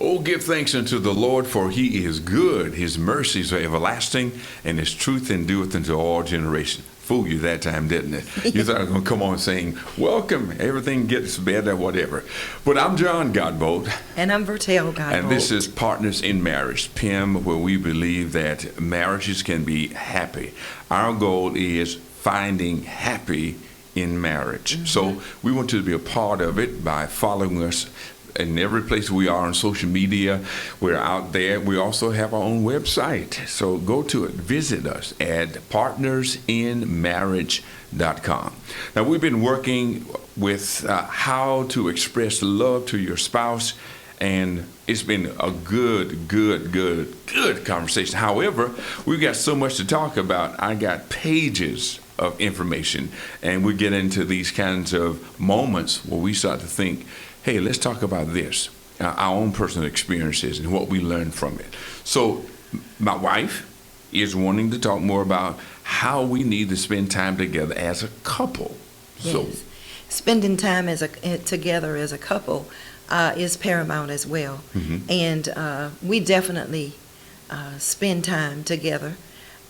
Oh, give thanks unto the Lord, for he is good. His mercies are everlasting, and his truth endureth unto all generations. Fooled you that time, didn't it? You thought I was going to come on saying, welcome, everything gets better, whatever. But I'm John Godbolt. And I'm Vertel Godbolt. And this is Partners in Marriage, PIM, where we believe that marriages can be happy. Our goal is finding happy in marriage. Mm-hmm. So we want you to be a part of it by following us in every place we are on social media. We're out there. We also have our own website. So go to it. Visit us at partnersinmarriage.com. Now, we've been working with how to express love to your spouse, and it's been a good conversation. However, we've got so much to talk about. I got pages of information, and we get into these kinds of moments where we start to think, hey, let's talk about this, our own personal experiences and what we learned from it. So my wife is wanting to talk more about how we need to spend time together as a couple. Yes. So spending time together as a couple is paramount as well. Mm-hmm. And we definitely spend time together.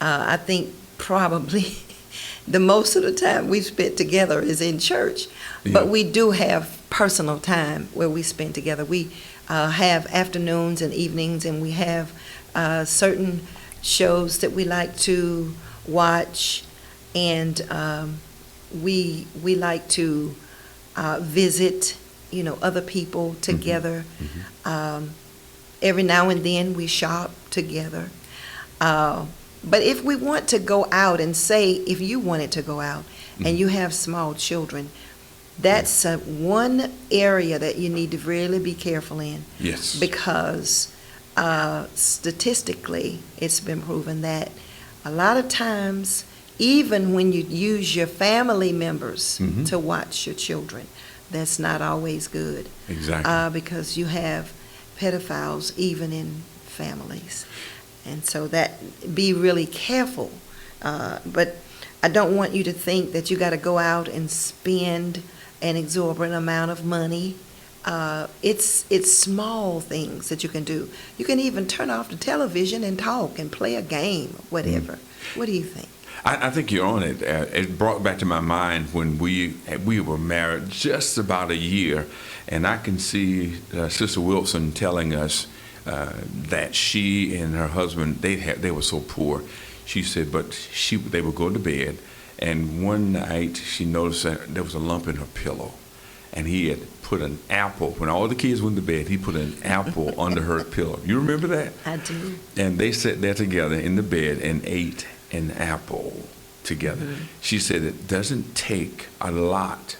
I think probably the most of the time we spent together is in church, but we do have personal time where we spend together. We have afternoons and evenings, and we have certain shows that we like to watch, and we like to visit, other people together. Mm-hmm. Every now and then we shop together. But if we want to go out, and say if you wanted to go out and you have small children, that's one area that you need to really be careful in. Yes. Because statistically, it's been proven that a lot of times, even when you use your family members to watch your children, that's not always good. Exactly. Because you have pedophiles even in families. And so be really careful. But I don't want you to think that you got to go out and spend an exorbitant amount of money. It's small things that you can do. You can even turn off the television and talk and play a game, whatever. What do you think? I think you're on it. It brought back to my mind when we were married just about a year, and I can see Sister Wilson telling us that she and her husband, they were so poor. She said, but they would go to bed, and one night she noticed that there was a lump in her pillow, and he had put an apple. When all the kids went to bed, he put an apple under her pillow. You remember that? I do. And they sat there together in the bed and ate an apple together. Mm-hmm. She said it doesn't take a lot,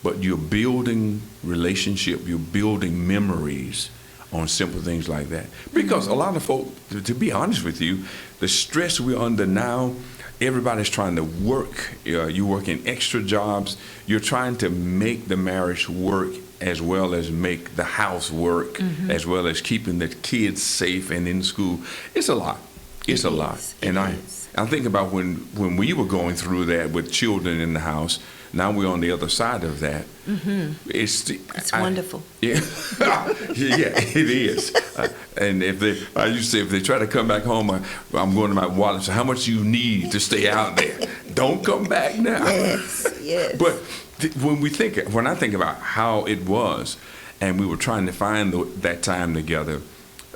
but you're building relationship, you're building memories on simple things like that. Because a lot of folk, to be honest with you, the stress we're under now, everybody's trying to work. You're working extra jobs. You're trying to make the marriage work as well as make the house work, as well as keeping the kids safe and in school. It's a lot. It's a lot. And I think about when we were going through that with children in the house. Now we're on the other side of that. Mm-hmm. It's wonderful. Yeah, yeah, it is. And I used to say, if they try to come back home, I'm going to my wallet and say, how much do you need to stay out there? Don't come back now. Yes. But when I think about how it was, and we were trying to find that time together,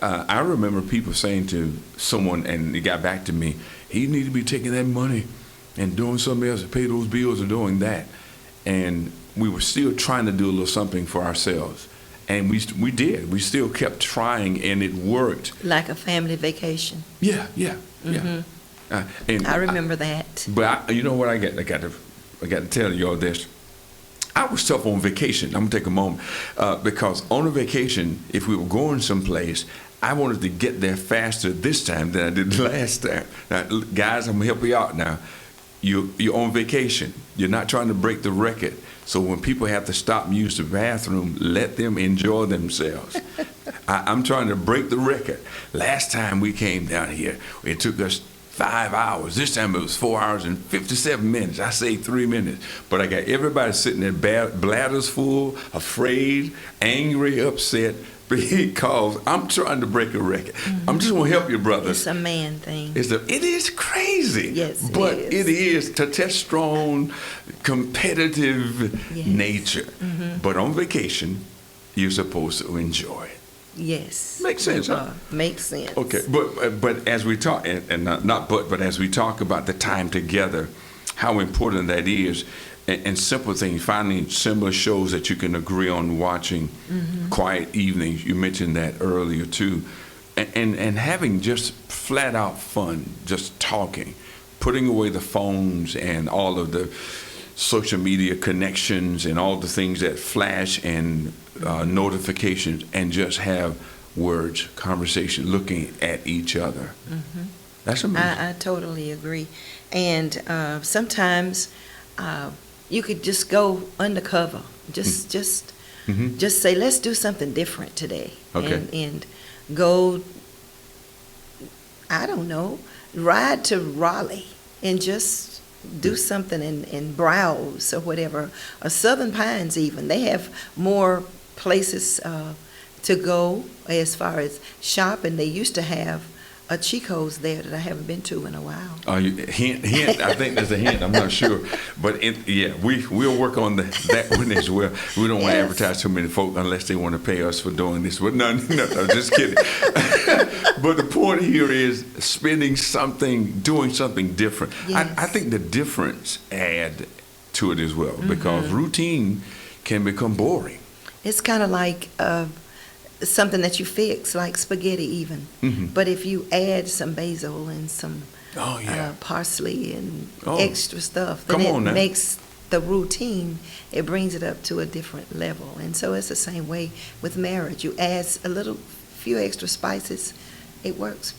I remember people saying to someone, and it got back to me, you need to be taking that money and doing something else to pay those bills or doing that. And we were still trying to do a little something for ourselves. And we did. We still kept trying, and it worked. Like a family vacation. Yeah. And I remember that. But you know what I got to tell you all this. I was tough on vacation. I'm going to take a moment. Because on a vacation, if we were going someplace, I wanted to get there faster this time than I did the last time. Now, guys, I'm going to help you out now. You're on vacation. You're not trying to break the record. So when people have to stop and use the bathroom, let them enjoy themselves. I'm trying to break the record. Last time we came down here, it took us 5 hours. This time it was 4 hours and 57 minutes. I saved 3 minutes. But I got everybody sitting there, bladders full, afraid, angry, upset, because I'm trying to break a record. I'm just want to help you, brother. It's a man thing. It is crazy. Yes, but it is to testosterone, competitive nature. But on vacation, you're supposed to enjoy it. Yes. Makes sense, huh? Makes sense. Okay, but as we talk, and but as we talk about the time together, how important that is, and simple things, finding similar shows that you can agree on watching, quiet evenings, you mentioned that earlier too, and having just flat out fun, just talking, putting away the phones and all of the social media connections and all the things that flash and notifications, and just have words, conversation, looking at each other. That's amazing. I totally agree. And sometimes you could just go undercover. Just say, let's do something different today. Okay. And go, I don't know, ride to Raleigh and just do something and browse or whatever. Or Southern Pines even. They have more places to go as far as shopping. They used to have a Chico's there that I haven't been to in a while. Hint. I think there's a hint. I'm not sure, but we'll work on that one as well. We don't want to advertise too many folk unless they want to pay us for doing this. But no, just kidding. But the point here is doing something different. Yes. I think the difference add to it as well, because routine can become boring. It's kind of like something that you fix, like spaghetti even. But if you add some basil and some parsley and extra stuff, then it makes the routine, it brings it up to a different level. And so it's the same way with marriage. You add few extra spices, it works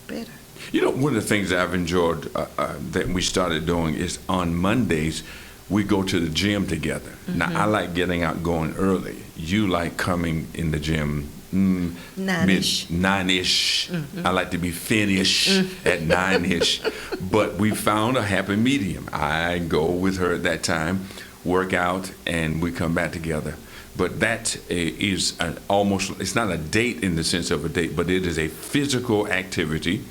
better. You know, one of the things I've enjoyed that we started doing is on Mondays, we go to the gym together. Now, I like getting out going early. You like coming in the gym 9-ish. I like to be finished at 9-ish. But we found a happy medium. I go with her at that time, work out, and we come back together. But that is it's not a date in the sense of a date, but it is a physical activity,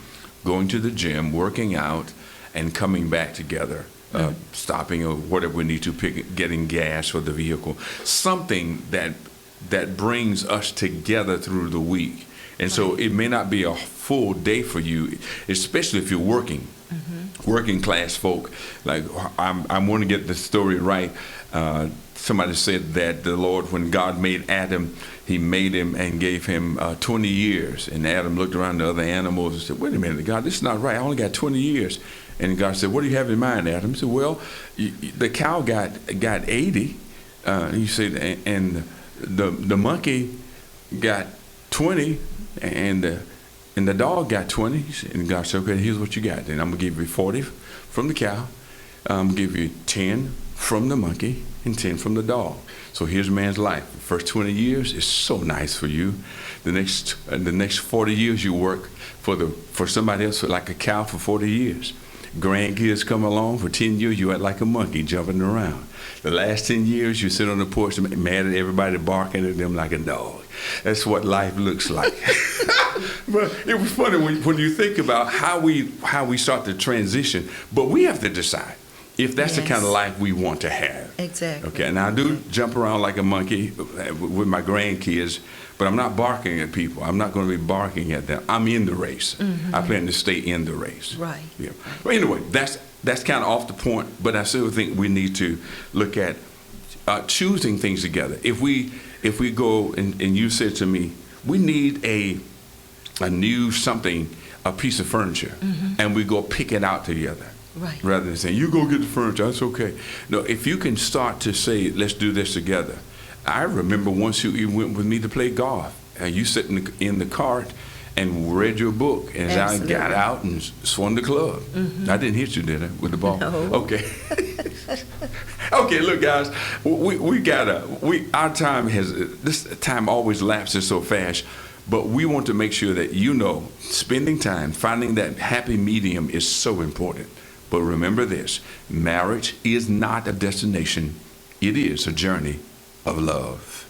going to the gym, working out, and coming back together. Stopping or whatever we need to, getting gas for the vehicle, something that brings us together through the week. And so it may not be a full day for you, especially if you're working class folk. Like I want to get the story right. Somebody said that the Lord, when God made Adam, he made him and gave him 20 years. And Adam looked around the other animals and said, wait a minute, God, this is not right. I only got 20 years. And God said, what do you have in mind, Adam? He said, well, the cow got 80. He said, and the monkey got 20, and the dog got 20. And God said, okay, here's what you got. Then I'm going to give you 40 from the cow. I'm going to give you 10 from the monkey and 10 from the dog. So here's man's life. The first 20 years is so nice for you. The next 40 years you work for somebody else, like a cow, for 40 years. Grandkids come along for 10 years, you act like a monkey jumping around. The last 10 years, you sit on the porch mad at everybody, barking at them like a dog. That's what life looks like. But it was funny when you think about how we start to transition, but we have to decide if that's the kind of life we want to have. Exactly. Okay, now I do jump around like a monkey with my grandkids, but I'm not barking at people. I'm not going to be barking at them. I'm in the race. I plan to stay in the race. Right. Yeah. Well, anyway, that's kind of off the point, but I still think we need to look at choosing things together. If we go and you said to me, we need a new something, a piece of furniture, and we go pick it out together. Right. Rather than saying, you go get the furniture, that's okay. No, if you can start to say, let's do this together. I remember once you went with me to play golf, and you sat in the cart and read your book, and Absolutely. I got out and swung the club. I didn't hit you, did I, with the ball? No. Okay. Okay, look, guys, our time this time always lapses so fast. But we want to make sure that you know spending time, finding that happy medium is so important. But remember this, marriage is not a destination, it is a journey of love.